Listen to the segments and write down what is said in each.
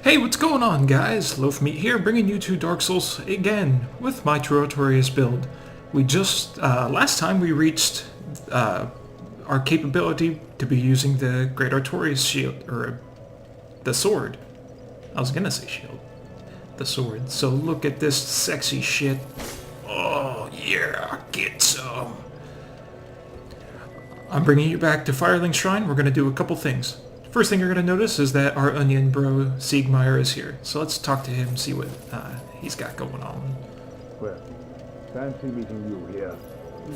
Hey, what's going on, guys? Loaf Meat here, bringing you to Dark Souls again with my true Artorias build. We just, last time we reached our capability to be using the Great Artorias shield, or the sword. I was gonna say shield. The sword. So look at this sexy shit. Oh, yeah, get some. I'm bringing you back to Firelink Shrine. We're gonna do a couple things. First thing you're going to notice is that our onion bro, Siegmeyer, is here. So let's talk to him and see what he's got going on. Well, fancy meeting you here.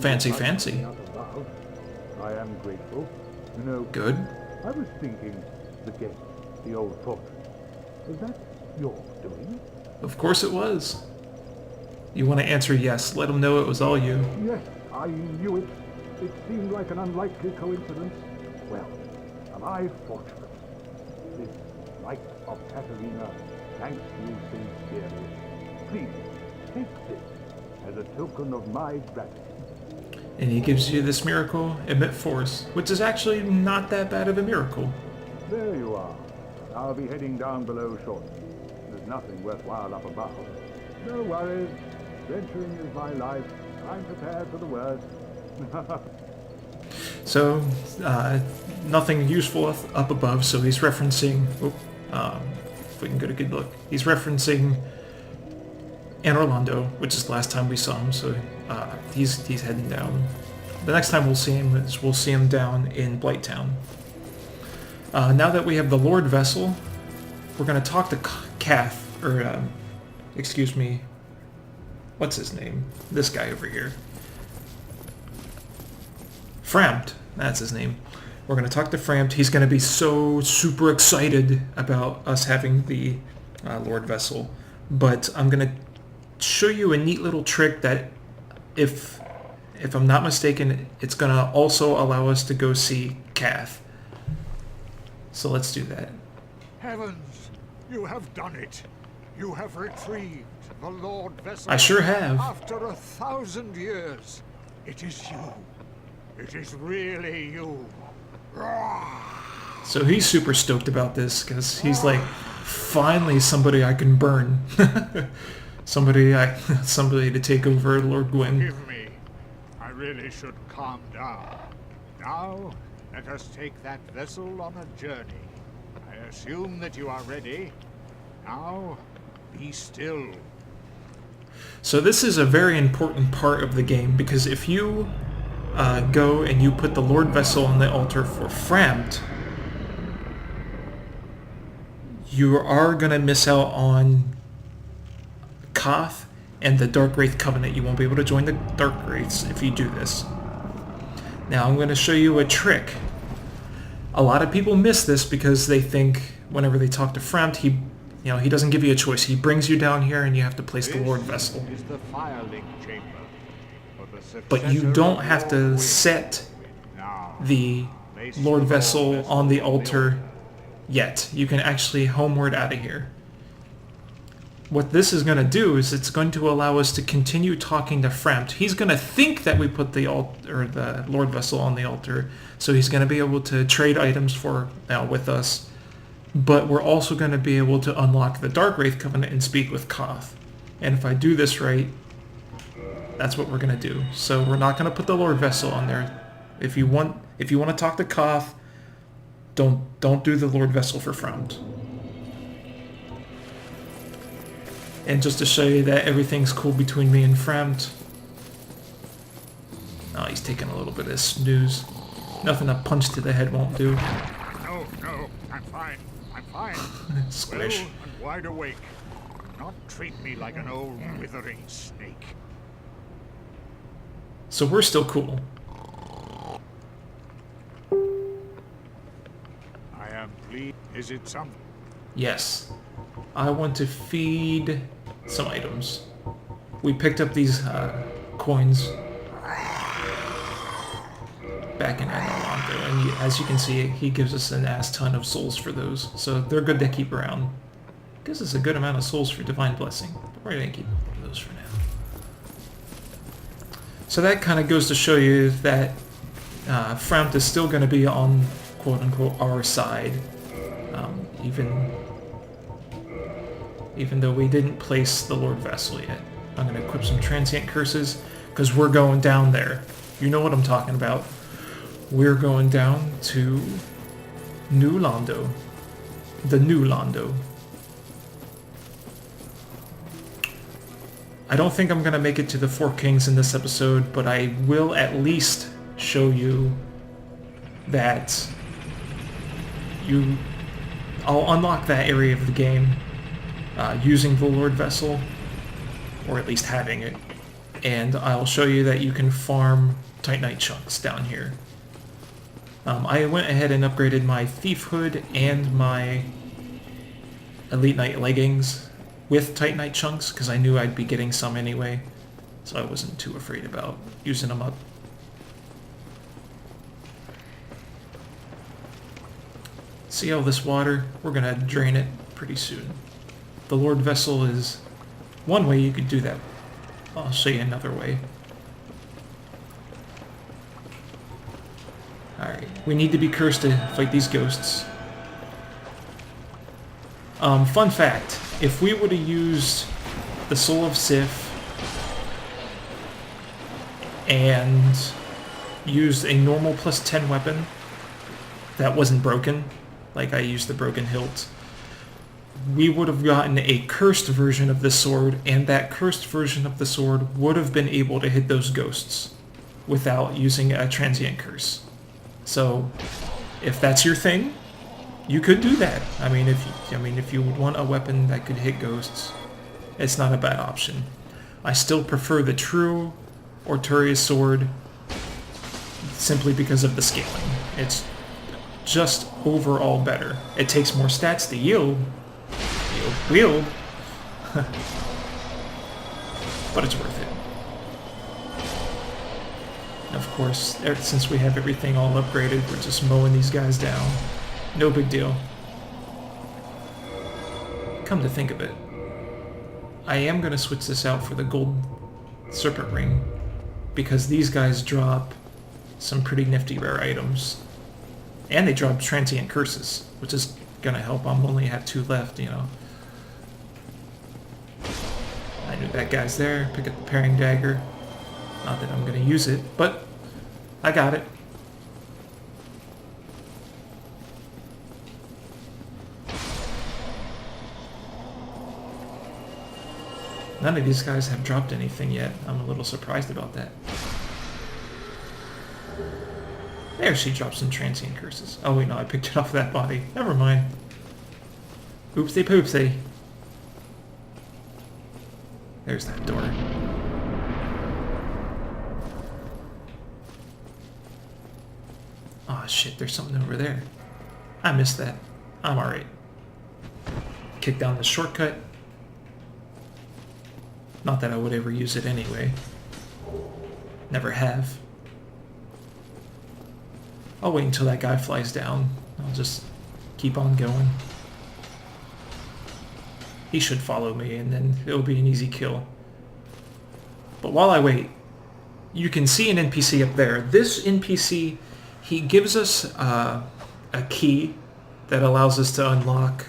Fancy. I am grateful. You know, Good. I was thinking the gate, the old fortress. Was that your doing? Of course it was. You want to answer yes. Let him know it was all you. Yes, I knew it. It seemed like an unlikely coincidence. Well, am I fortunate? This light of Katarina thanks you sincerely. Please, take this as a token of my gratitude. And he gives you this miracle, Emit Force, which is actually not that bad of a miracle. There you are. I'll be heading down below shortly. There's nothing worthwhile up above. No worries. Venturing is my life. I'm prepared for the worst. So, nothing useful up above, so he's referencing... if we can get a good look. He's referencing Old Londo, which is the last time we saw him, so he's heading down. The next time we'll see him down in Blighttown. Now that we have the Lord Vessel, we're going to talk to Kath, or, excuse me, what's his name? This guy over here. Frampt, that's his name. We're going to talk to Frampt. He's going to be so super excited about us having the Lord Vessel. But I'm going to show you a neat little trick that, if I'm not mistaken, it's going to also allow us to go see Kath. So let's do that. Heavens, you have done it. You have retrieved the Lord Vessel. I sure have. After 1,000 years, it is you. It is really you. So he's super stoked about this because he's like, finally somebody I can burn. somebody to take over Lord Gwyn. Forgive me. I really should calm down. Now, let us take that vessel on a journey. I assume that you are ready. Now, be still. So this is a very important part of the game because if you go and you put the Lord Vessel on the altar for Frampt, you are going to miss out on Koth and the Dark Wraith Covenant. You won't be able to join the Dark Wraiths if you do this. Now I'm going to show you a trick. A lot of people miss this because they think whenever they talk to Frampt, he doesn't give you a choice. He brings you down here and you have to place the Lord Vessel. This is the Firelink chamber. But you don't have to set the Lord Vessel on the altar yet. You can actually homeward out of here. What this is going to do is it's going to allow us to continue talking to Frampt. He's going to think that we put the Lord Vessel on the altar, so he's going to be able to trade items with us. But we're also going to be able to unlock the Dark Wraith Covenant and speak with Koth. And if I do this right, that's what we're going to do. So we're not going to put the Lord Vessel on there. If you want to talk to Koth, don't do the Lord Vessel for Frampt. And just to show you that everything's cool between me and Frampt. Oh, he's taking a little bit of snooze. Nothing a punch to the head won't do. No, I'm fine. Squish. Well and wide awake. Do not treat me like an old withering snake. So we're still cool. I am pleased. Is it something? Yes. I want to feed some items. We picked up these coins back in Old Londo, and as you can see, he gives us an ass ton of souls for those. So they're good to keep around. Gives us a good amount of souls for Divine Blessing. But we're going to keep those for now. So that kind of goes to show you that Frampt is still going to be on quote-unquote our side, even even though we didn't place the Lord Vessel yet. I'm going to equip some transient curses, because we're going down there. You know what I'm talking about. We're going down to New Londo. The New Londo. I don't think I'm going to make it to the Four Kings in this episode, but I will at least show you that I'll unlock that area of the game using the Lord Vessel, or at least having it, and I'll show you that you can farm Titanite chunks down here. I went ahead and upgraded my Thief Hood and my Elite Knight leggings with Titanite chunks, because I knew I'd be getting some anyway, so I wasn't too afraid about using them up. See all this water? We're going to drain it pretty soon. The Lord Vessel is one way you could do that. I'll show you another way. Alright, we need to be cursed to fight these ghosts. Fun fact, if we would have used the Soul of Sif and used a normal plus 10 weapon that wasn't broken, like I used the broken hilt, we would have gotten a cursed version of the sword, and that cursed version of the sword would have been able to hit those ghosts without using a transient curse. So, if that's your thing, you could do that. I mean, if you would want a weapon that could hit ghosts, it's not a bad option. I still prefer the true Artorias sword simply because of the scaling. It's just overall better. It takes more stats to wield, but it's worth it. And of course, since we have everything all upgraded, we're just mowing these guys down. No big deal. Come to think of it, I am going to switch this out for the gold serpent ring, because these guys drop some pretty nifty rare items. And they drop transient curses, which is going to help. I'm only have 2 left, you know. I knew that guy's there. Pick up the parrying dagger. Not that I'm going to use it, but I got it. None of these guys have dropped anything yet. I'm a little surprised about that. There, she dropped some transient curses. Oh wait, no, I picked it off that body. Never mind. Oopsie poopsie. There's that door. Oh shit, there's something over there. I missed that. I'm alright. Kick down the shortcut. Not that I would ever use it anyway. Never have. I'll wait until that guy flies down. I'll just keep on going. He should follow me, and then it'll be an easy kill. But while I wait, you can see an NPC up there. This NPC, he gives us a key that allows us to unlock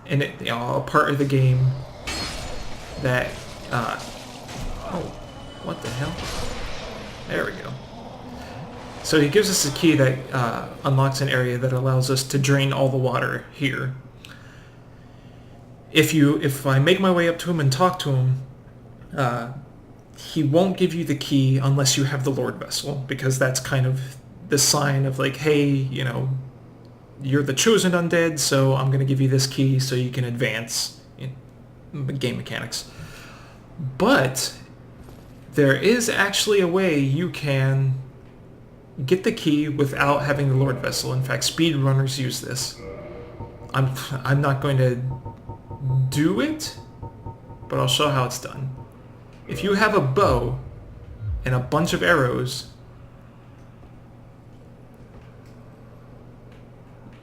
a part of the game that... oh, what the hell? There we go. So he gives us a key that unlocks an area that allows us to drain all the water here. If I make my way up to him and talk to him, he won't give you the key unless you have the Lord Vessel, because that's kind of the sign of like, hey, you know, you're the chosen undead, so I'm going to give you this key so you can advance in game mechanics. But there is actually a way you can get the key without having the Lord Vessel. In fact, speedrunners use this. I'm not going to do it, but I'll show how it's done. If you have a bow and a bunch of arrows,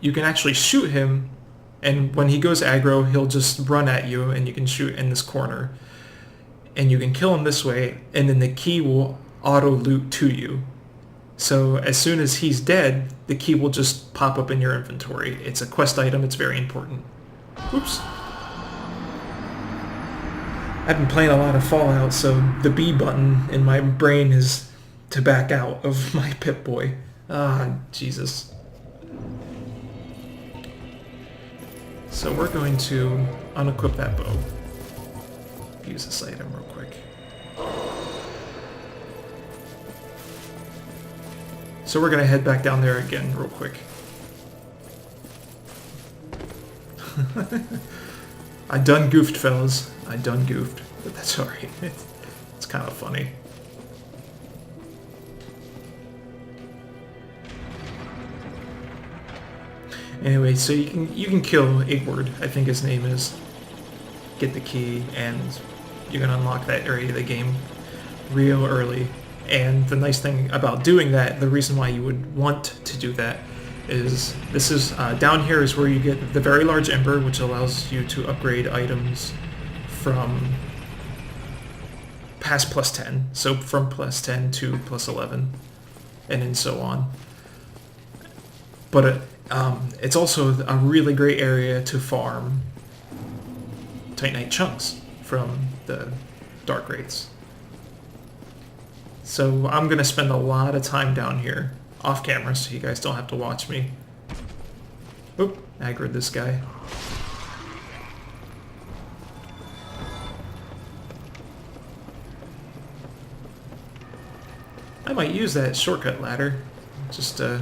you can actually shoot him, and when he goes aggro, he'll just run at you, and you can shoot in this corner. And you can kill him this way, and then the key will auto-loot to you. So as soon as he's dead, the key will just pop up in your inventory. It's a quest item, it's very important. Oops. I've been playing a lot of Fallout, so the B button in my brain is to back out of my Pip-Boy. Ah, Jesus. So we're going to unequip that bow. Use this item real quick. So we're going to head back down there again real quick. I done goofed, fellas. I done goofed, but that's alright. It's kind of funny. Anyway, so you can kill Igward, I think his name is. Get the key, and you're gonna unlock that area of the game real early. And the nice thing about doing that, the reason why you would want to do that, is this is down here is where you get the very large ember, which allows you to upgrade items from past plus 10, so from plus 10 to plus 11, and then so on. But it's also a really great area to farm Titanite chunks from the Dark Wraiths. So I'm going to spend a lot of time down here, off camera, so you guys don't have to watch me. Oop, aggroed this guy. I might use that shortcut ladder, just show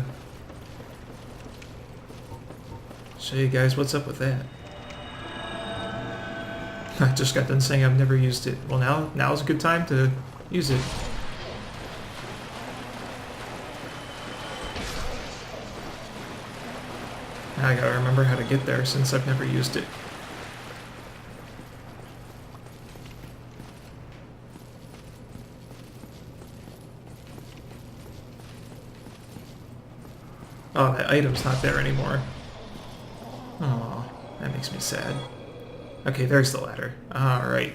you guys what's up with that. I just got done saying I've never used it. Well, now's a good time to use it. Now I gotta remember how to get there since I've never used it. Oh, that item's not there anymore. Oh, that makes me sad. Okay, there's the ladder. Alright.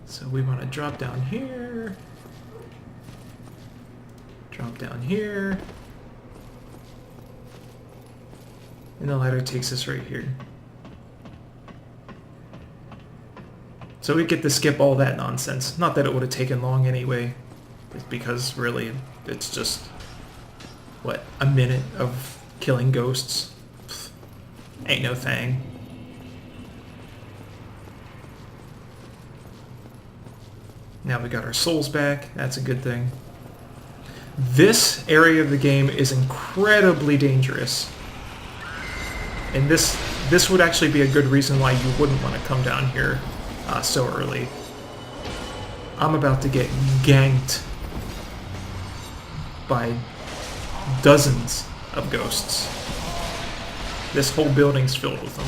So we want to drop down here. Drop down here. And the ladder takes us right here. So we get to skip all that nonsense. Not that it would have taken long anyway. It's because really, it's just, what, a minute of killing ghosts. Pfft, ain't no thing. Now we got our souls back. That's a good thing. This area of the game is incredibly dangerous. And this would actually be a good reason why you wouldn't want to come down here so early. I'm about to get ganked by dozens of ghosts. This whole building's filled with them.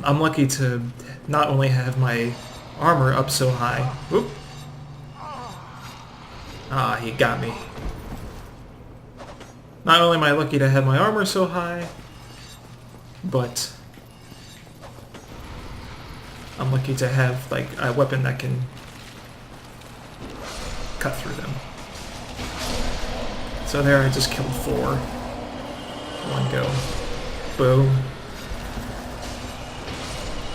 I'm lucky to not only have my armor up so high. Whoop. Ah, he got me. Not only am I lucky to have my armor so high, but I'm lucky to have like a weapon that can cut through them. So there, I just killed 4. One go. Boom.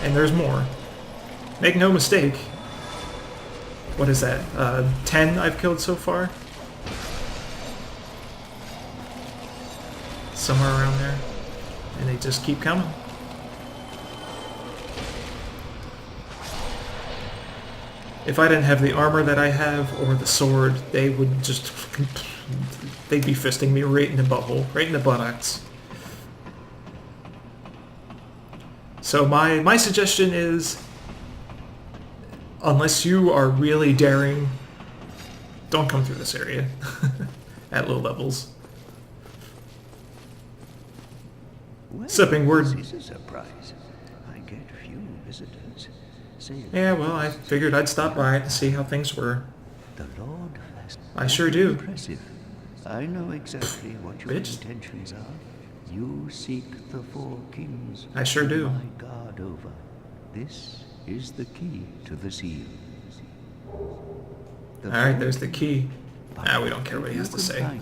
And there's more. Make no mistake. What is that? 10 I've killed so far? Somewhere around there. And they just keep coming. If I didn't have the armor that I have, or the sword, they would just... they'd be fisting me right in the butthole, right in the buttocks. So my suggestion is, unless you are really daring, don't come through this area at low levels. Well, Sipping word. This is a surprise. I get few visitors. Yeah, well, I figured I'd stop by to see how things were. The Lord has I sure do. Impressive. I know exactly what your Bitch. intentions are. You seek the 4 kings. I sure do. My guard over. This is the key to the seal. Alright, there's the key. We don't care what he has to say.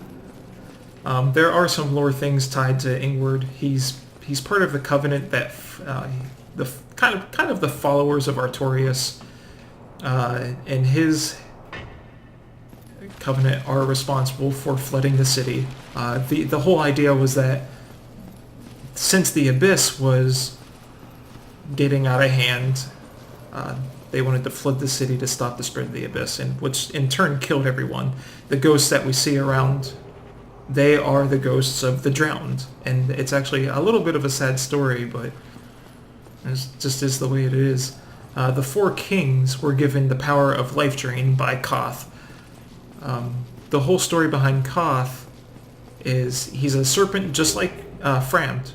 There are some lore things tied to Ingward. He's part of the covenant that the kind of the followers of Artorias and his covenant are responsible for flooding the city. The whole idea was that since the abyss was getting out of hand, they wanted to flood the city to stop the spread of the abyss, and which in turn killed everyone. The ghosts that we see around, they are the ghosts of the drowned, and it's actually a little bit of a sad story, but it just is the way it is. The four kings were given the power of life drain by Koth. The whole story behind Koth is he's a serpent just like Framt.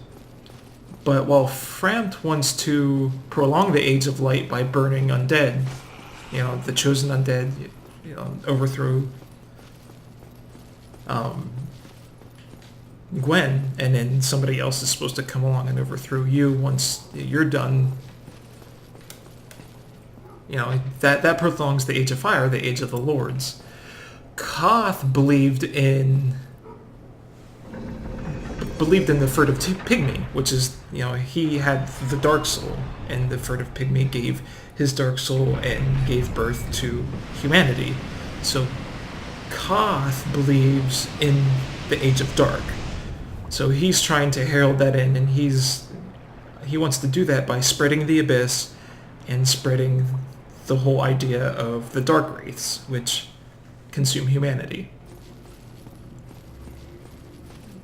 But while Framt wants to prolong the Age of Light by burning undead, the chosen undead, overthrew Gwen, and then somebody else is supposed to come along and overthrow you once you're done. That prolongs the Age of Fire, the Age of the Lords. Koth believed in the furtive pygmy, which is, he had the dark soul, and the furtive pygmy gave his dark soul and gave birth to humanity. So Koth believes in the Age of Dark. So he's trying to herald that in, and he wants to do that by spreading the abyss and spreading the whole idea of the dark wraiths, which consume humanity.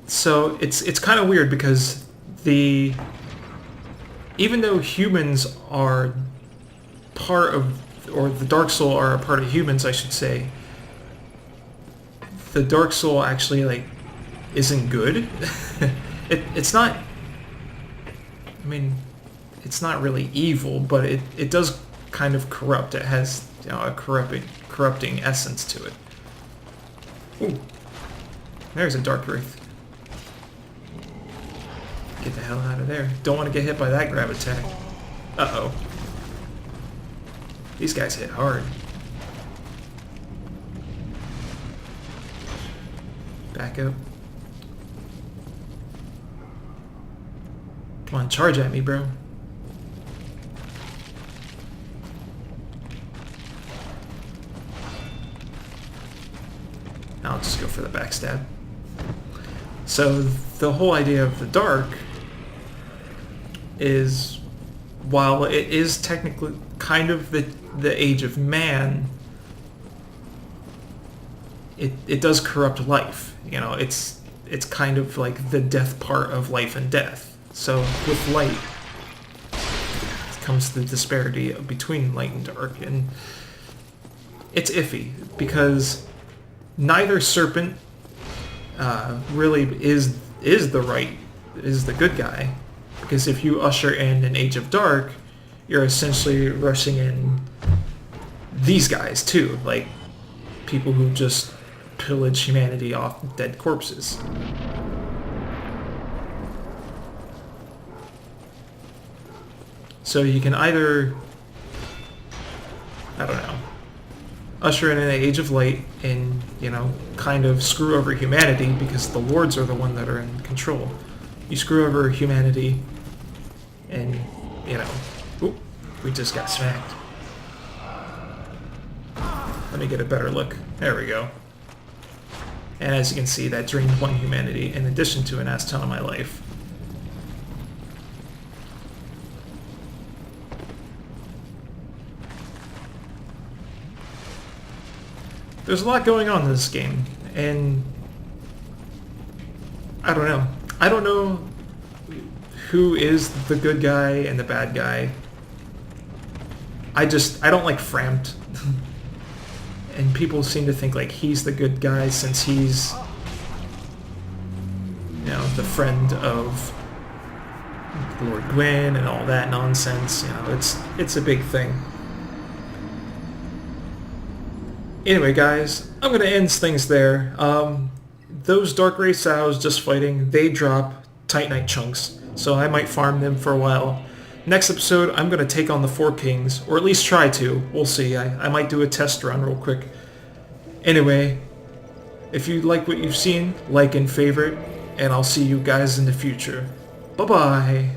So it's kind of weird because even though humans are part of, or the Dark Soul are a part of humans, I should say, the Dark Soul actually isn't good. It's not. I mean, it's not really evil, but it does kind of corrupt. It has a corrupting essence to it. Ooh, there's a dark wraith. Get the hell out of there. Don't want to get hit by that grab attack. Uh-oh. These guys hit hard. Back up. Come on, charge at me, bro. I'll just go for the backstab. So the whole idea of the dark is, while it is technically kind of the age of man, it does corrupt life. It's kind of like the death part of life and death. So with light comes the disparity between light and dark, and it's iffy because neither serpent really is the good guy, because if you usher in an Age of Dark, you're essentially rushing in these guys too, like people who just pillage humanity off dead corpses. So you can either, I don't know, usher in an Age of Light and, kind of screw over humanity, because the lords are the one that are in control. You screw over humanity and, oop, we just got smacked. Let me get a better look. There we go. And as you can see, that drained one humanity in addition to an ass ton of my life. There's a lot going on in this game, and I don't know. I don't know who is the good guy and the bad guy. I don't like Framt. And people seem to think he's the good guy since he's, the friend of Lord Gwyn and all that nonsense. It's a big thing. Anyway, guys, I'm going to end things there. Those Dark Wraiths I was just fighting, they drop Titanite chunks, so I might farm them for a while. Next episode, I'm going to take on the Four Kings, or at least try to. We'll see. I might do a test run real quick. Anyway, if you like what you've seen, like and favorite, and I'll see you guys in the future. Bye-bye.